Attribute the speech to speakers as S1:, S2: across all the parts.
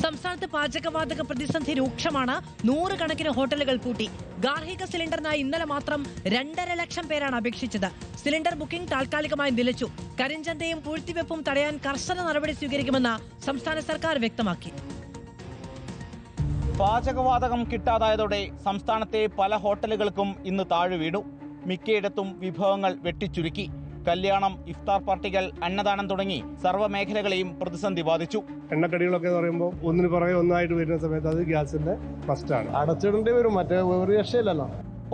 S1: സംസ്ഥാനത്ത് പാചകവാതക പ്രതിസന്ധി രൂക്ഷമാണ്. 100 കണക്കിന് ഹോട്ടലുകൾ പൂട്ടി. ഗാർഹിക സിലിണ്ടറിനായി ഇന്നലെ മാത്രം 2.5 ലക്ഷം പേരാണ് അപേക്ഷിച്ചത്. സിലിണ്ടർ ബുക്കിംഗ് താൽക്കാലികമായി നിലച്ചു. കരിഞ്ചന്തയും പൂഴ്ത്തിവെപ്പും തടയാൻ കർശന നടപടി സ്വീകരിക്കുമെന്ന് സംസ്ഥാന സർക്കാർ വ്യക്തമാക്കി.
S2: പാചകവാതകം കിട്ടാതായതോടെ സംസ്ഥാനത്തെ പല ഹോട്ടലുകൾക്കും ഇന്ന് താഴെ വീണു. മിക്കയിടത്തും വിഭവങ്ങൾ വെട്ടിച്ചുരുക്കി. കല്യാണം, ഇഫ്താർ പാർട്ടികൾ, അന്നദാനം തുടങ്ങി സർവ്വമേഖലകളെയും പ്രതിസന്ധി ബാധിച്ചു.
S3: എണ്ണക്കടികളൊക്കെ എന്ന് പറയുമ്പോൾ ഒന്നിന് പുറകെ ഒന്നായിട്ട് വരുന്ന സമയത്ത് അത് ഗ്യാസിന്റെ ഫസ്റ്റാണ്. അടച്ചിടേണ്ടി വരും, മറ്റേ ഒരു രക്ഷയില്ലല്ലോ.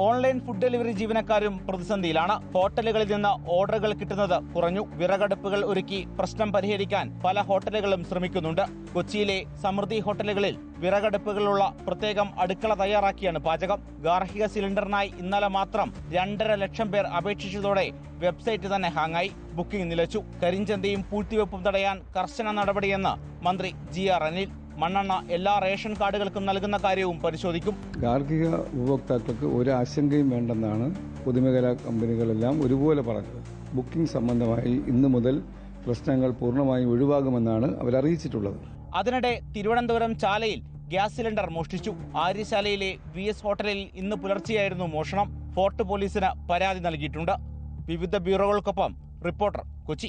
S2: ഓൺലൈൻ ഫുഡ് ഡെലിവറി ജീവനക്കാരും പ്രതിസന്ധിയിലാണ്. ഹോട്ടലുകളിൽ നിന്ന് ഓർഡറുകൾ കിട്ടുന്നത് കുറഞ്ഞു. വിറകടുപ്പുകൾ ഒരുക്കി പ്രശ്നം പരിഹരിക്കാൻ പല ഹോട്ടലുകളും ശ്രമിക്കുന്നുണ്ട്. കൊച്ചിയിലെ സമൃദ്ധി ഹോട്ടലുകളിൽ വിറകടുപ്പുകളുള്ള പ്രത്യേകം അടുക്കള തയ്യാറാക്കിയാണ് പാചകം. ഗാർഹിക സിലിണ്ടറിനായി ഇന്നലെ മാത്രം 2.5 ലക്ഷം പേർ അപേക്ഷിച്ചതോടെ വെബ്സൈറ്റ് തന്നെ ഹാങ്ങായി. ബുക്കിംഗ് നിലച്ചു. കരിഞ്ചന്തയും പൂഴ്ത്തിവെപ്പും തടയാൻ കർശന നടപടിയെന്ന് മന്ത്രി GR അനിൽ. മണ്ണെണ്ണ എല്ലാ റേഷൻ കാർഡുകൾക്കും നൽകുന്ന കാര്യവും പരിശോധിക്കും.
S4: ഗാർഹിക ഉപഭോക്താക്കൾക്ക് ഒരു ആശങ്കയും വേണ്ടെന്നാണ് പൊതുമേഖലാ കമ്പനികളെല്ലാം ഒരുപോലെ പറഞ്ഞത്. ബുക്കിംഗ് സംബന്ധമായി ഇന്നു മുതൽ പ്രശ്നങ്ങൾ പൂർണ്ണമായും ഒഴിവാകുമെന്നാണ് അവരറിയിച്ചിട്ടുള്ളത്.
S2: അതിനിടെ തിരുവനന്തപുരം ചാലയിൽ ഗ്യാസ് സിലിണ്ടർ മോഷ്ടിച്ചു. ആര്യശാലയിലെ VS ഹോട്ടലിൽ ഇന്ന് പുലർച്ചെയായിരുന്നു മോഷണം. ഫോർട്ട് പോലീസിന് പരാതി നൽകിയിട്ടുണ്ട്. വിവിധ ബ്യൂറോകൾക്കൊപ്പം റിപ്പോർട്ടർ, കൊച്ചി.